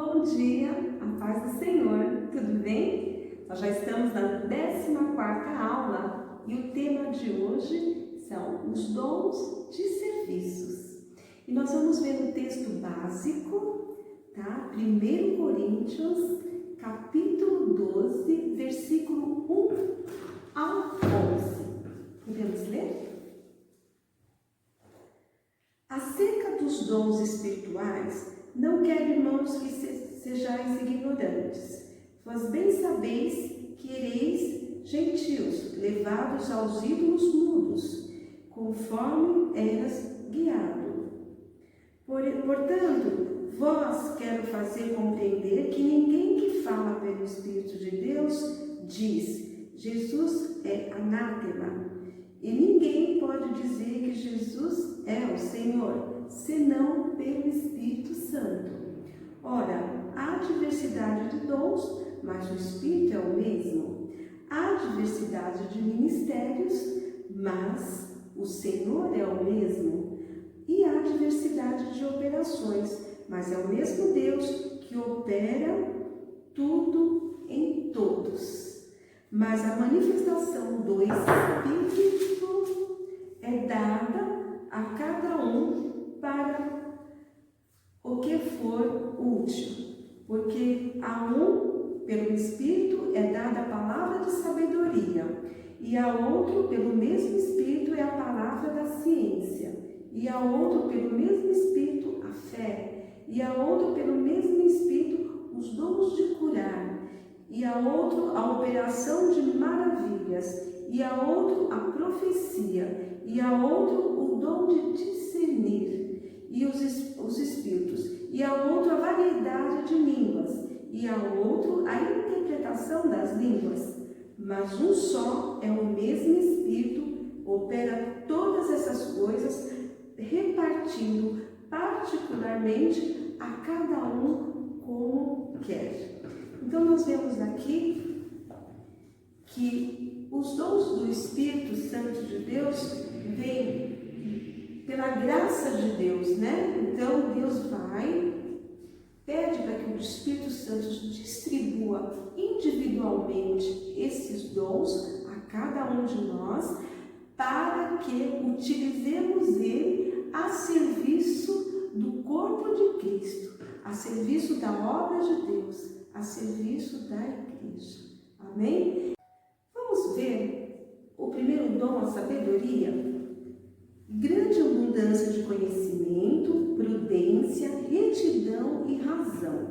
Bom dia, a paz do Senhor, tudo bem? Nós já estamos na 14ª aula e o tema de hoje são os dons de serviços. E nós vamos ver o texto básico, tá? 1 Coríntios, capítulo 12, versículo 1 ao 11. Podemos ler? Acerca dos dons espirituais, não quero, irmãos, que sejais ignorantes, vós bem sabeis que ereis gentios, levados aos ídolos mudos, conforme eras guiado. Portanto, vós quero fazer compreender que ninguém que fala pelo Espírito de Deus diz, Jesus é anátema, e ninguém pode dizer que Jesus é o Senhor, senão pelo Espírito Santo. Ora, há diversidade de dons, mas o Espírito é o mesmo. Há diversidade de ministérios, mas o Senhor é o mesmo. E há diversidade de operações, mas é o mesmo Deus que opera tudo em todos. Mas a manifestação do Espírito é dada a cada um para o que for útil, porque a um, pelo Espírito, é dada a palavra de sabedoria, e a outro, pelo mesmo Espírito, é a palavra da ciência, e a outro, pelo mesmo Espírito, a fé, e a outro, pelo mesmo Espírito, os dons de curar, e a outro, a operação de maravilhas, e a outro, a profecia, e a outro, o dom de discernir, e os espíritos, e a outro, a variedade de línguas, e a outro, a interpretação das línguas. Mas um só é o mesmo Espírito, opera todas essas coisas, repartindo particularmente a cada um como quer. Então, nós vemos aqui que os dons do Espírito Santo de Deus vêm pela graça de Deus, né? Então, Deus pede para que o Espírito Santo distribua individualmente esses dons a cada um de nós, para que utilizemos ele a serviço do corpo de Cristo, a serviço da obra de Deus, a serviço da igreja. Amém? Vamos ver o primeiro dom, a sabedoria. Grande abundância de conhecimento, prudência, retidão e razão.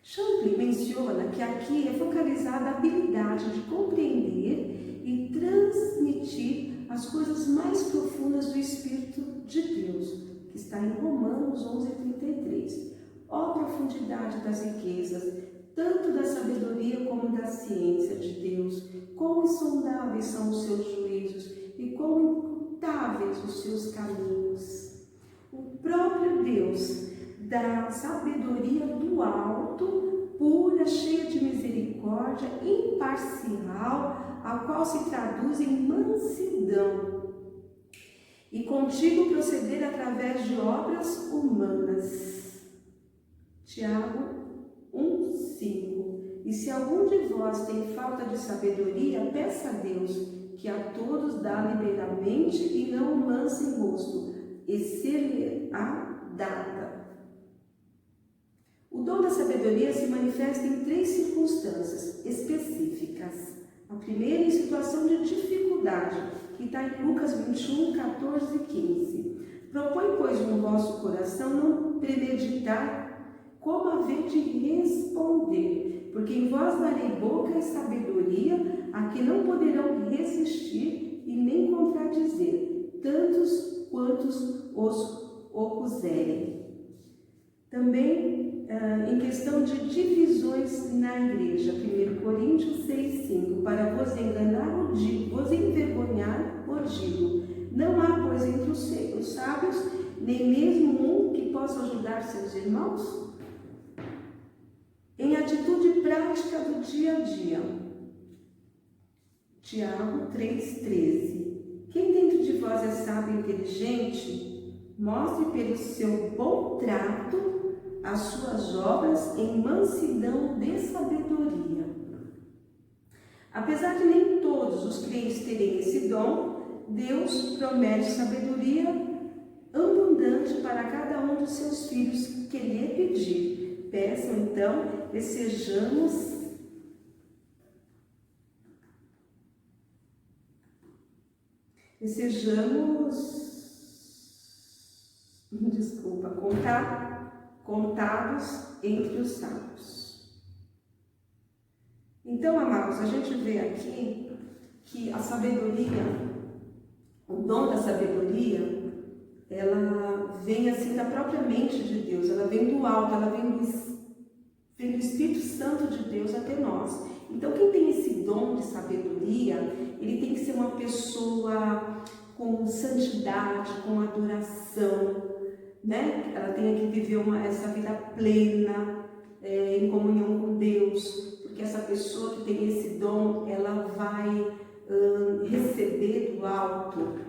Champlin menciona que aqui é focalizada a habilidade de compreender e transmitir as coisas mais profundas do Espírito de Deus, que está em Romanos 11:33. Ó profundidade das riquezas, tanto da sabedoria como da ciência de Deus, quão insondáveis são os seus juízos e quão imutáveis os seus caminhos. O próprio Deus dá sabedoria do alto, pura, cheia de misericórdia, imparcial, a qual se traduz em mansidão, e contigo proceder através de obras humanas. Tiago 1:5. E se algum de vós tem falta de sabedoria, peça a Deus, que a todos dá liberalmente e não lança em rosto, e ser-lhe-á dada. O dom da sabedoria se manifesta em 3 circunstâncias específicas. A primeira em situação de dificuldade, que está em Lucas 21:14-15. Propõe, pois, no vosso coração não premeditar como haver de responder, porque em vós darei boca e sabedoria, a que não poderão resistir e nem contradizer, tantos quantos os opuserem. Também em questão de divisões na igreja, 1 Coríntios 6:5, para vos enganar, vos envergonhar, o digo, não há, pois, entre os sábios, nem mesmo um que possa ajudar seus irmãos? Em atitude prática do dia a dia. Tiago 3:13. Quem dentro de vós é sábio e inteligente, mostre pelo seu bom trato as suas obras em mansidão de sabedoria. Apesar de nem todos os crentes terem esse dom, Deus promete sabedoria abundante para cada um dos seus filhos que lhe pedir. Peçam então e sejamos contados entre os sábios. Então, amados, a gente vê aqui que a sabedoria, o dom da sabedoria, ela vem assim da própria mente de Deus, ela vem do alto, ela vem do Espírito Santo de Deus até nós. Então, quem tem esse dom de sabedoria, ele tem que ser uma pessoa com santidade, com adoração, né? Ela tem que viver essa vida plena, em comunhão com Deus, porque essa pessoa que tem esse dom, ela vai receber do alto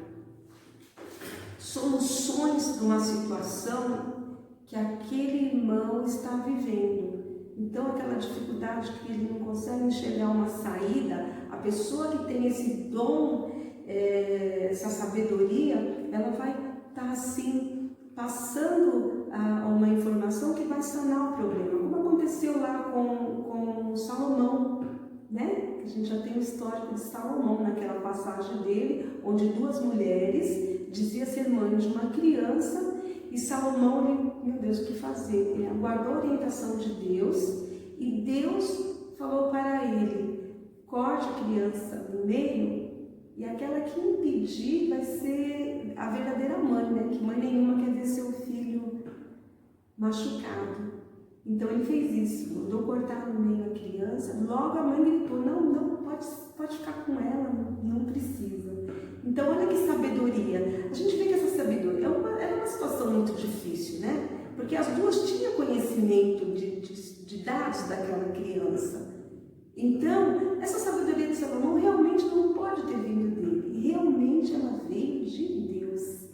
soluções para uma situação que aquele irmão está vivendo. Então, aquela dificuldade que ele não consegue enxergar uma saída, a pessoa que tem esse dom, essa sabedoria, ela vai estar assim, passando uma informação que vai sanar o problema. Como aconteceu lá com Salomão, né? A gente já tem o histórico de Salomão, naquela passagem dele, onde duas mulheres diziam ser mãe de uma criança, e Salomão, meu Deus, o que fazer? Ele aguardou a orientação de Deus, e Deus falou para ele: corte a criança no meio, e aquela que impedir vai ser a verdadeira mãe, né? Que mãe nenhuma quer ver seu filho machucado. Então ele fez isso, mandou cortar no meio a criança. Logo a mãe gritou: não, pode ficar com ela, não precisa. Então olha que sabedoria. A gente vê que essa sabedoria era uma situação muito difícil, né? Porque as duas tinham conhecimento de dados daquela criança. Então, essa sabedoria de Salomão realmente não pode ter vindo dele. E realmente ela veio de Deus,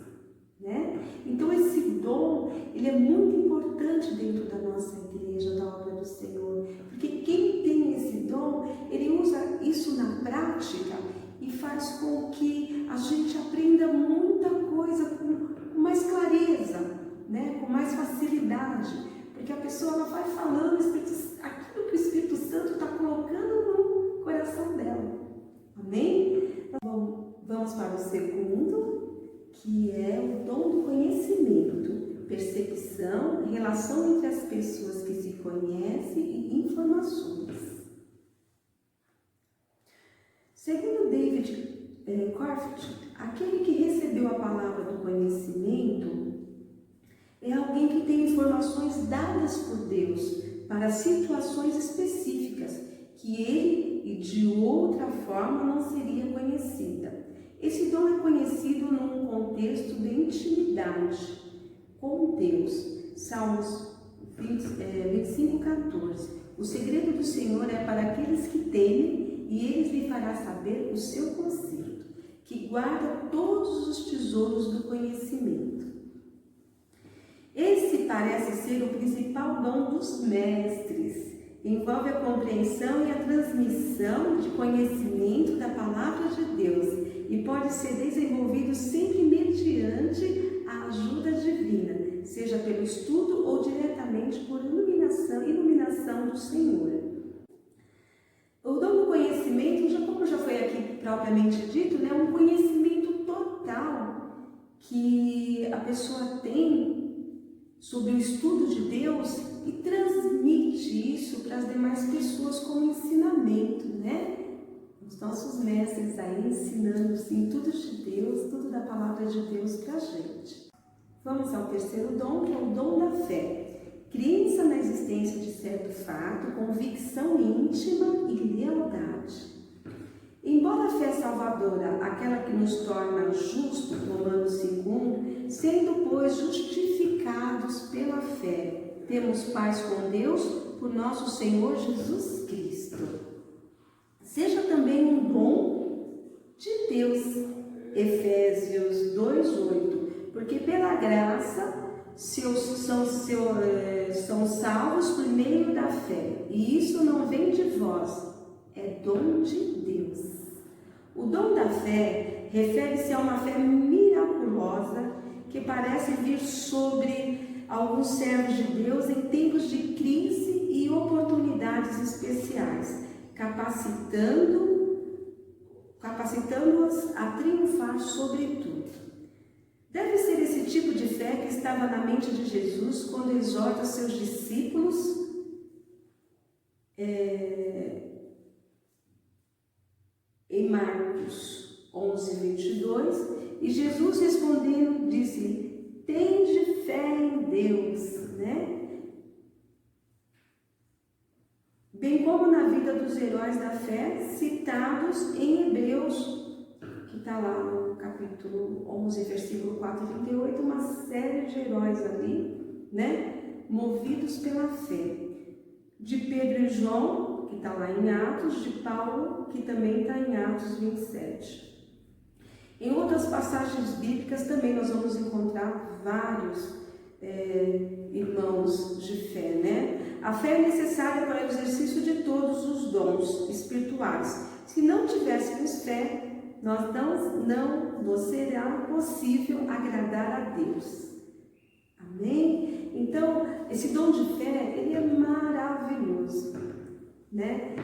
né? Então esse dom, ele é muito importante dentro da nossa igreja, da obra do Senhor. Porque quem tem esse dom, ele usa isso na prática e faz com que a gente aprenda muita coisa com mais clareza, né? Com mais facilidade. Porque a pessoa ela vai falando aquilo que o Espírito Santo está colocando no coração dela. Amém? Então, vamos para o segundo, que é o dom do conhecimento, percepção, relação entre as pessoas que se conhecem e informações. Segundo David Corfitt, aquele que recebeu a palavra do conhecimento é alguém que tem informações dadas por Deus para situações específicas que ele e de outra forma não seria conhecida. Esse dom é conhecido num contexto de intimidade com Deus. Salmos 25:14. O segredo do Senhor é para aqueles que temem, e eles lhe fará saber o seu conselho, que guarda todos os tesouros do conhecimento. Esse parece ser o principal dom dos mestres. Envolve a compreensão e a transmissão de conhecimento da palavra de Deus e pode ser desenvolvido sempre mediante a ajuda divina, seja pelo estudo ou diretamente por iluminação do Senhor. O dom do conhecimento, como já foi aqui propriamente dito, é um conhecimento total que a pessoa tem sobre o estudo de Deus e transmite isso para as demais pessoas como ensinamento, né? Os nossos mestres aí ensinando, sim, tudo de Deus, tudo da palavra de Deus para a gente. Vamos ao terceiro dom, que é o dom da fé. Crença na existência de certo fato, convicção íntima e lealdade. Embora a fé salvadora, aquela que nos torna justos, Romanos 5:1, sendo, pois, justificados pela fé, temos paz com Deus por nosso Senhor Jesus Cristo. Seja também um dom de Deus, Efésios 2:8, porque pela graça são salvos por meio da fé. E isso não vem de vós, é dom de Deus. O dom da fé refere-se a uma fé miraculosa que parece vir sobre alguns servos de Deus em tempos de crise e oportunidades especiais, capacitando-os a triunfar sobre tudo. Deve ser esse tipo de fé que estava na mente de Jesus quando exorta seus discípulos em Marcos 11:22, e Jesus respondendo disse: tende fé em Deus, né? Bem como na vida dos heróis da fé citados em Hebreus, que está lá no capítulo 11, versículo 4 e 38, uma série de heróis ali, né? Movidos pela fé. De Pedro e João, que está lá em Atos, de Paulo, que também está em Atos 27. Em outras passagens bíblicas também nós vamos encontrar vários irmãos de fé, né? A fé é necessária para o exercício de todos os dons espirituais. Se não tivéssemos fé, não será possível agradar a Deus. Amém? Então, esse dom de fé, ele é maravilhoso, né?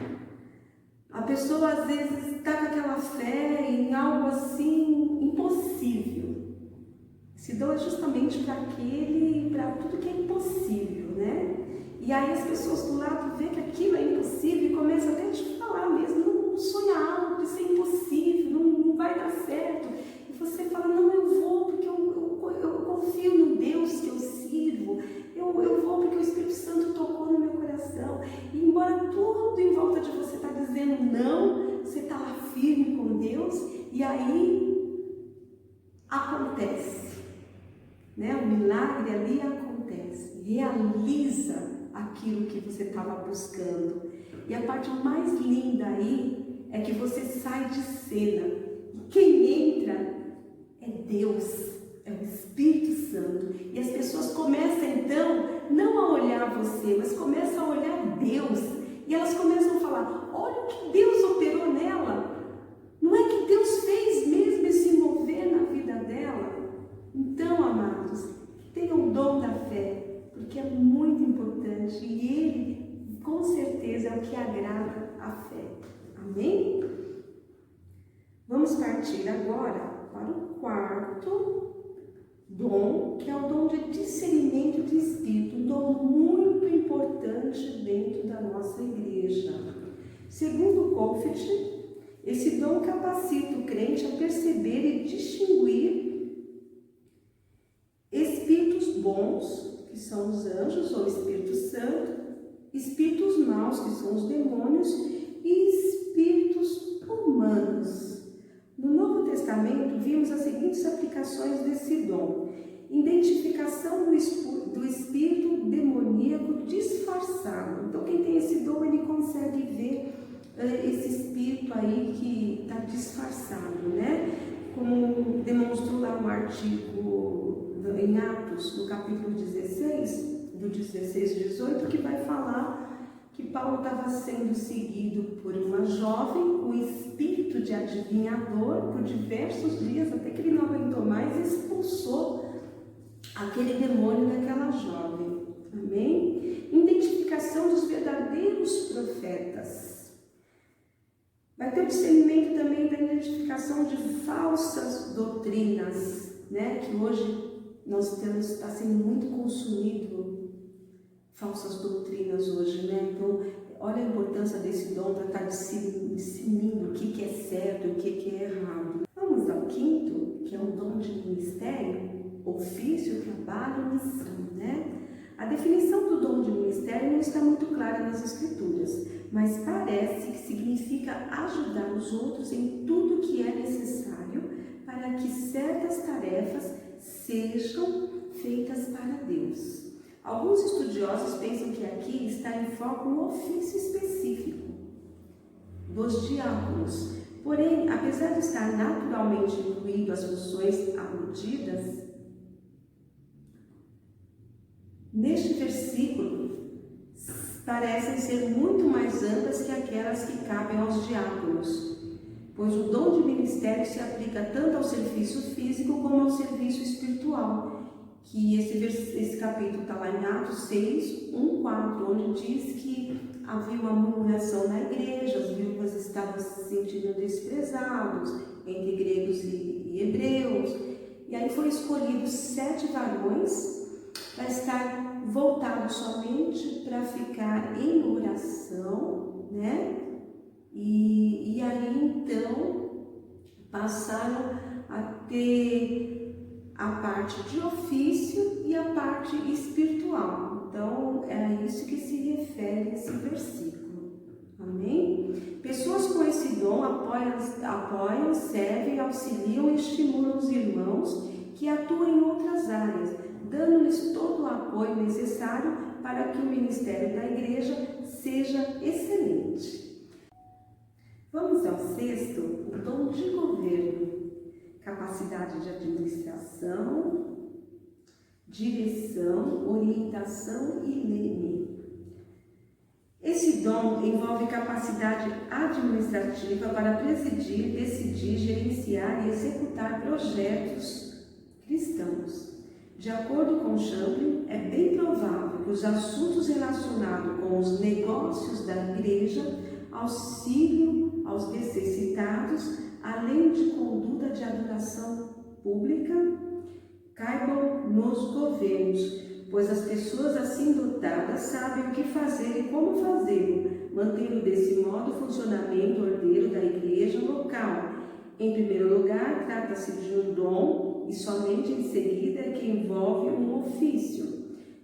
A pessoa às vezes está com aquela fé em algo assim impossível. Esse dom é justamente para tudo que é impossível, né? E aí as pessoas do lado vê que aquilo é impossível e começam até a te falar mesmo, não sonha algo, isso é impossível, não vai dar certo. E você fala, não, eu vou porque eu confio no Deus que eu sirvo, eu vou porque o Espírito Santo tocou no meu coração. E embora tudo em volta de você está dizendo não, você está lá firme com Deus, e aí acontece, né? O milagre ali acontece, realiza aquilo que você estava buscando. E a parte mais linda aí é que você sai de cena. Quem entra é Deus, é o Espírito Santo. E as pessoas começam então não a olhar você, mas começam a olhar Deus. E elas começam a falar, olha o que Deus operou nela. Não é que Deus fez mesmo esse mover na vida dela? Então, amados, tenham o dom da fé, porque é muito importante e ele, com certeza, é o que agrada a fé. Amém? Vamos partir agora para o quarto dom, que é o dom de discernimento de espírito, um dom muito importante dentro da nossa igreja. Segundo Confit, esse dom capacita o crente a perceber e distinguir espíritos bons, que são os anjos ou Espírito Santo, espíritos maus, que são os demônios, e espíritos humanos. No Novo Testamento, vimos as seguintes aplicações desse dom: identificação do espírito demoníaco disfarçado. Então, quem tem esse dom, ele consegue ver esse espírito aí que está disfarçado, né? Como demonstrou lá no artigo em Atos, no capítulo 16, do 16 e 18, que vai falar que Paulo estava sendo seguido por uma jovem, um espírito de adivinhador, por diversos dias, até que ele não aguentou mais e expulsou aquele demônio daquela jovem. Amém? Identificação dos verdadeiros profetas. Vai ter o discernimento também da identificação de falsas doutrinas, né? Que hoje nós temos, está sendo muito consumido falsas doutrinas hoje, né? Então, olha a importância desse dom para estar discernindo o que é certo e o que é errado. Vamos ao quinto, que é o dom de ministério, ofício, trabalho, missão, né? A definição do dom de ministério não está muito clara nas Escrituras, mas parece que significa ajudar os outros em tudo que é necessário para que certas tarefas sejam feitas para Deus. Alguns estudiosos pensam que aqui está em foco um ofício específico dos diáconos. Porém, apesar de estar naturalmente incluído as funções aludidas, neste versículo parecem ser muito mais amplas que aquelas que cabem aos diáconos, pois o dom de ministério se aplica tanto ao serviço físico como ao serviço espiritual, que esse capítulo está lá em Atos 6, 1, 4, onde diz que havia uma murmuração na igreja, as viúvas estavam se sentindo desprezados entre gregos e hebreus, e aí foram escolhidos 7 varões para estar voltados somente para ficar em oração, né? E aí então passaram a ter a parte de ofício e a parte espiritual. Então é isso que se refere a esse versículo. Amém? Pessoas com esse dom apoiam, servem, auxiliam e estimulam os irmãos que atuam em outras áreas, dando-lhes todo o apoio necessário para que o ministério da igreja seja excelente. Vamos ao sexto, o dom de governo, capacidade de administração, direção, orientação e leme. Esse dom envolve capacidade administrativa para presidir, decidir, gerenciar e executar projetos cristãos. De acordo com Champlin, é bem provável que os assuntos relacionados com os negócios da igreja, auxílio aos necessitados, além de conduta de adoração pública, caibam nos governos, pois as pessoas assim dotadas sabem o que fazer e como fazê-lo, mantendo desse modo o funcionamento ordeiro da igreja local. Em primeiro lugar, trata-se de um dom e somente em seguida é que envolve um ofício.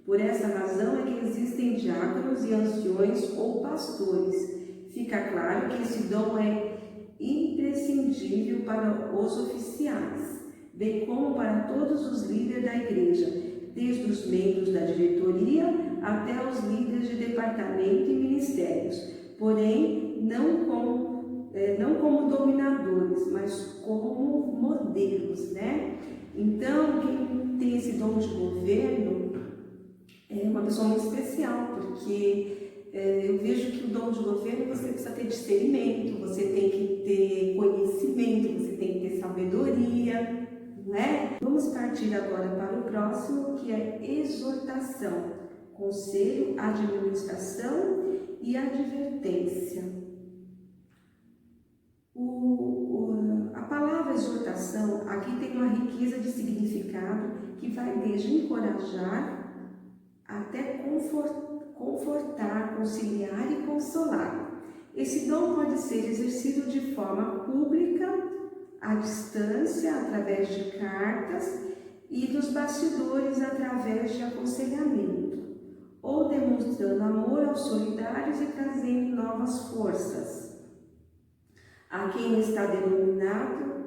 Por essa razão é que existem diáconos e anciões ou pastores. Fica claro que esse dom é imprescindível para os oficiais, bem como para todos os líderes da igreja, desde os membros da diretoria até os líderes de departamento e ministérios, porém não como dominadores, mas como modelos, né? Então, quem tem esse dom de governo é uma pessoa muito especial, porque eu vejo que o dom de governo você precisa ter discernimento, você tem que ter conhecimento, você tem que ter sabedoria, não é? Vamos partir agora para o próximo, que é exortação, conselho, administração e advertência. A palavra exortação aqui tem uma riqueza de significado que vai desde encorajar até confortar, conciliar e consolar. Esse dom pode ser exercido de forma pública, à distância, através de cartas e dos bastidores através de aconselhamento, ou demonstrando amor aos solidários e trazendo novas forças. A quem está denominado,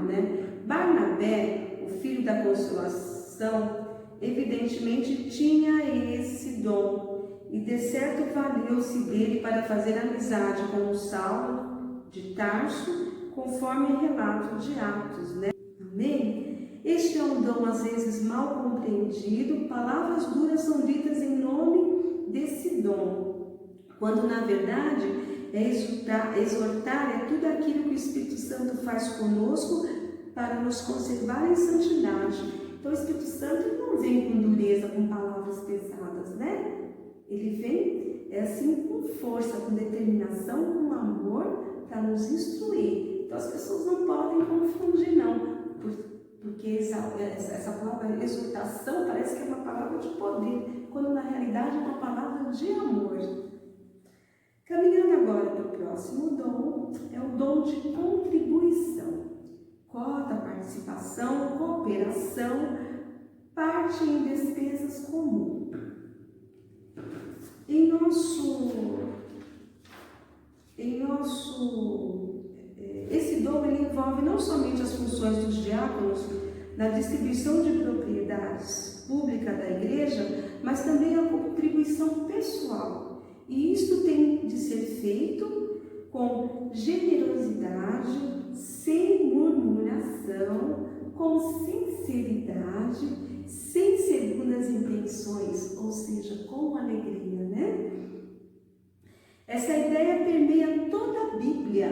né? Barnabé, o filho da consolação, evidentemente tinha esse dom e de certo valeu-se dele para fazer amizade com o Saulo de Tarso, conforme relato de Atos, né? Amém? Este é um dom às vezes mal compreendido, palavras duras são ditas em nome desse dom, quando na verdade exortar é tudo aquilo que o Espírito Santo faz conosco para nos conservar em santidade. Então o Espírito Santo não vem com dureza, com palavras pesadas, né? Ele vem assim com força, com determinação, com amor para nos instruir. Então as pessoas não podem confundir não, porque essa palavra exortação parece que é uma palavra de poder, quando na realidade é uma palavra de amor. Caminhando agora para o próximo dom, é o dom de contribuição. Cota, participação, cooperação, parte em despesas comuns. Esse dom ele envolve não somente as funções dos diáconos na distribuição de propriedades públicas da igreja, mas também a contribuição pessoal. E isto tem de ser feito com generosidade, sem murmuração, com sinceridade, sem segundas intenções, ou seja, com alegria, né? Essa ideia permeia toda a Bíblia,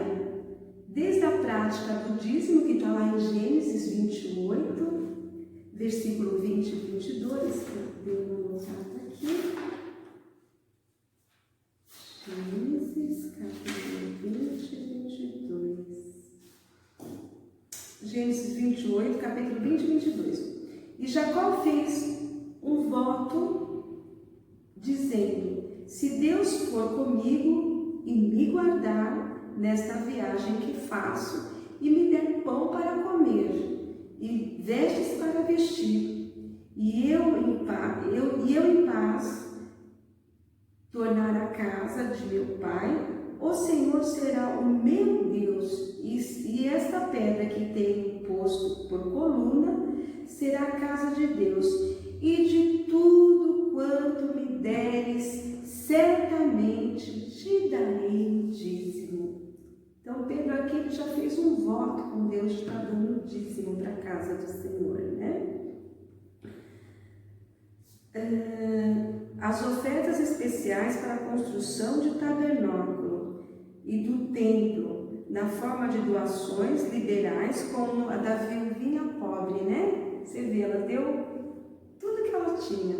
desde a prática do dízimo, que está lá em Gênesis 28, versículo 20 e 22, que eu dei uma notada aqui. Gênesis, capítulo 20 e 22. Gênesis 28, capítulo 20 e 22. E Jacó fez um voto, dizendo: se Deus for comigo e me guardar nesta viagem que faço, e me der pão para comer, e vestes para vestir, e eu em paz tornar a casa de meu pai, o Senhor será o meu Deus, e esta pedra que tenho posto por coluna será a casa de Deus, e de tudo quanto me deres, certamente te darei dízimo. Então Pedro aqui ele já fez um voto com Deus de estar dando dízimo para a casa do Senhor, né? As ofertas especiais para a construção de tabernáculo e do templo, na forma de doações liberais, como a da viuvinha pobre, né? Você vê, ela deu tudo que ela tinha.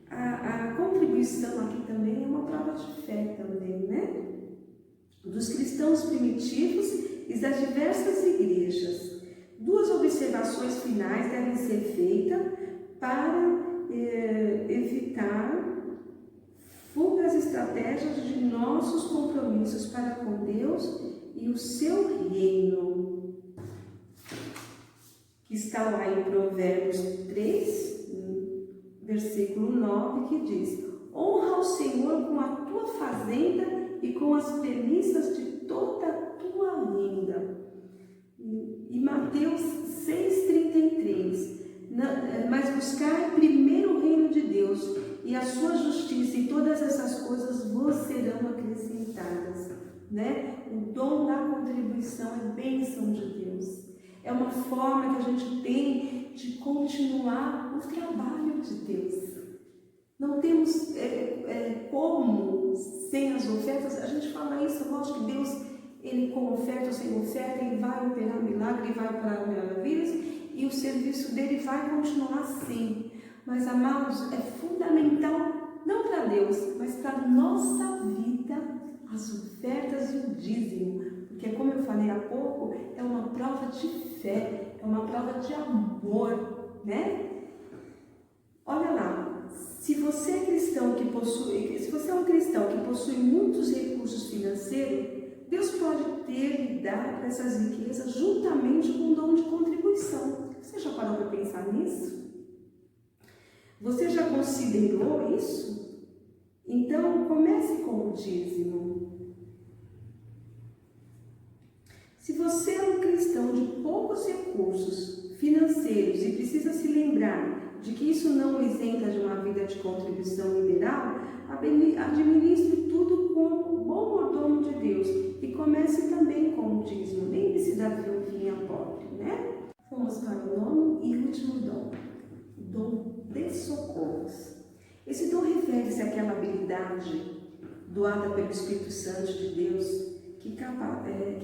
A contribuição aqui também é uma prova de fé também, né? Dos cristãos primitivos e das diversas igrejas. Duas observações finais devem ser feitas para evitar fugas estratégias de nossos compromissos para com Deus e o seu reino, que está lá em Provérbios 3, versículo 9, que diz: honra ao Senhor com a tua fazenda e com as premissas de toda a tua renda. E Mateus 6,33, mas buscar primeiro o reino de Deus e a sua justiça, e todas essas coisas vos serão acrescentadas, né? O dom da contribuição é bênção de Deus, é uma forma que a gente tem de continuar o trabalho de Deus. Não temos como, sem as ofertas. A gente fala isso, lógico que Deus, ele com oferta ou sem oferta, ele vai operar milagre, vai operar maravilhas, e o serviço dele vai continuar assim. Mas, amados, é fundamental, não para Deus, mas para a nossa vida, as ofertas e o dízimo. Porque, como eu falei há pouco, é uma prova de fé, é uma prova de amor, né? Olha lá, se você é um cristão que possui muitos recursos financeiros, Deus pode lhe dar essas riquezas juntamente com o dom de contribuição. Você já parou para pensar nisso? Você já considerou isso? Então, comece com o dízimo. Se você é um cristão de poucos recursos financeiros e precisa se lembrar de que isso não isenta de uma vida de contribuição liberal, administre tudo como bom mordomo de Deus e comece também com o dízimo. Lembre-se da viuvinha pobre, né? Vamos para o nono e último dom, o dom de socorros. Esse dom refere-se àquela habilidade doada pelo Espírito Santo de Deus que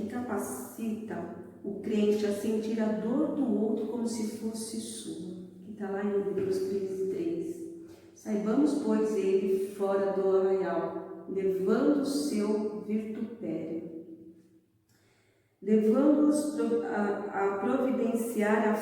capacita o crente a sentir a dor do outro como se fosse sua, que está lá em Hebreus 13:3. Saibamos, pois, ele fora do arraial, levando o seu virtupério, levando-os a providenciar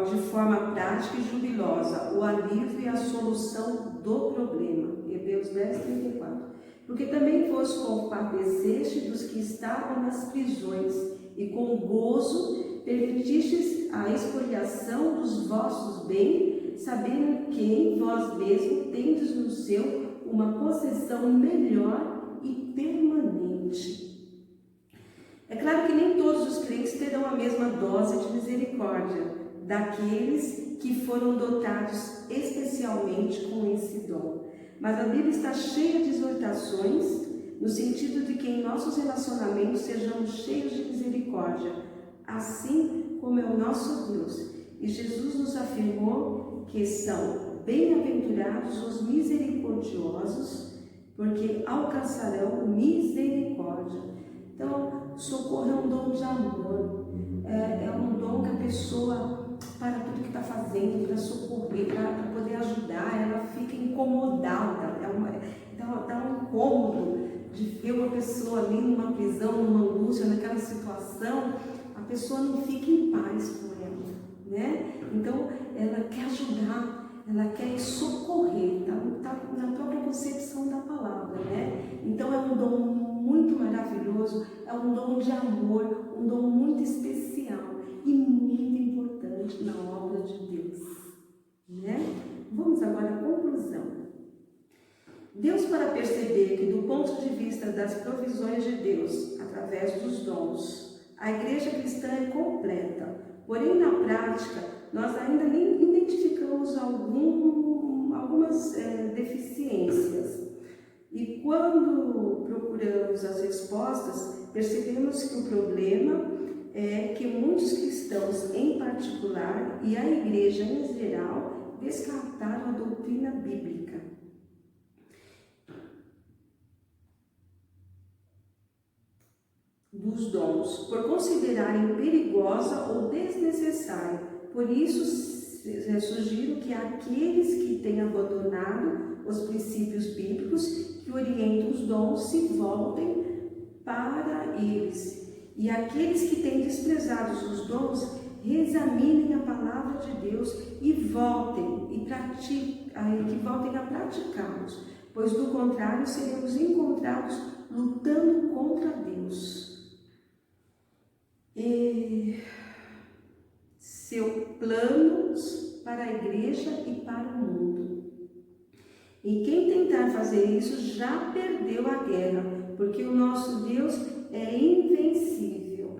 de forma prática e jubilosa o alívio e a solução do problema. Hebreus 10:34. Porque também vos compadeceste dos que estavam nas prisões, e com gozo permitistes a expoliação dos vossos bens, sabendo que em vós mesmos tendes no seu uma possessão melhor e permanente. É claro que nem todos os crentes terão a mesma dose de misericórdia daqueles que foram dotados especialmente com esse dom. Mas a Bíblia está cheia de exortações no sentido de que em nossos relacionamentos sejamos cheios de misericórdia, assim como é o nosso Deus. E Jesus nos afirmou que são bem-aventurados os misericordiosos, porque alcançarão misericórdia. Então, socorro é um dom de amor, é um dom que a pessoa para tudo que está fazendo, para socorrer, para poder ajudar, ela fica incomodada, dá um incômodo de ver uma pessoa ali numa prisão, numa angústia, naquela situação, a pessoa não fica em paz com ela, né? Então, ela quer ajudar, ela quer socorrer, tá na própria concepção da palavra, né? Então, é um dom muito maravilhoso, é um dom de amor, um dom muito especial e muito importante na obra de Deus, né? Vamos agora à conclusão. Deus, para perceber que, do ponto de vista das provisões de Deus, através dos dons, a igreja cristã é completa, porém, na prática, nós ainda nem identificamos algumas deficiências. E quando procuramos as respostas, percebemos que o problema é que muitos cristãos, em particular, e a igreja em geral, descartaram a doutrina bíblica. Dos dons, por considerarem perigosa ou desnecessária. Por isso, sugiro que aqueles que têm abandonado os princípios bíblicos que orientam os dons se voltem para eles. E aqueles que têm desprezado os dons, reexaminem a palavra de Deus e voltem a praticá-los, pois do contrário seremos encontrados lutando contra Deus. E seus planos para a igreja e para o mundo. E quem tentar fazer isso já perdeu a guerra, porque o nosso Deus é invencível.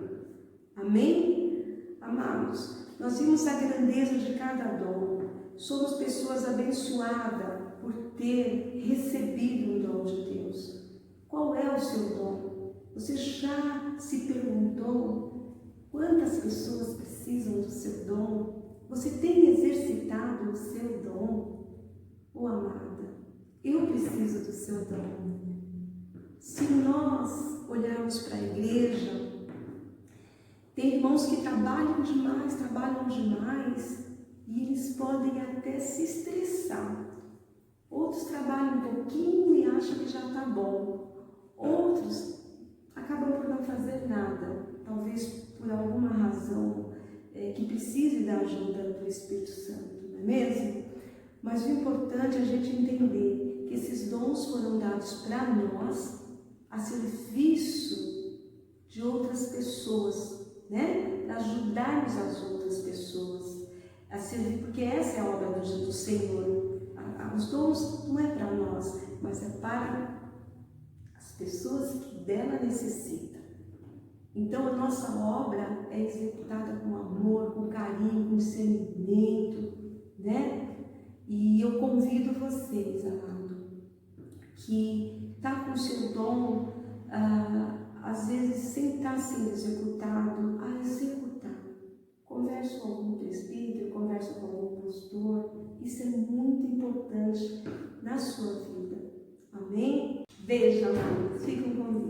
Amém? Amados, nós vimos a grandeza de cada dom. Somos pessoas abençoadas por ter recebido um dom de Deus. Qual é o seu dom? Você já se perguntou quantas pessoas precisam do seu dom? Você tem exercitado o seu dom? Oh, amada, eu preciso do seu dom. Se nós olharmos para a igreja, tem irmãos que trabalham demais, e eles podem até se estressar. Outros trabalham um pouquinho e acham que já está bom. Outros acabam por não fazer nada, talvez por alguma razão que precise da ajuda do Espírito Santo, não é mesmo? Mas o importante é a gente entender que esses dons foram dados para nós a serviço de outras pessoas, né? Para ajudarmos as outras pessoas a servir, porque essa é a obra do Senhor. Os dons não é para nós, mas é para as pessoas que dela necessitam. Então, a nossa obra é executada com amor, com carinho, com discernimento, né? E eu convido vocês, amado, que está com o seu dom, às vezes sem estar sendo executado, a executar. Converse com algum presbítero, converse com algum pastor. Isso é muito importante na sua vida. Amém? Beijo, amados. Fiquem com Deus.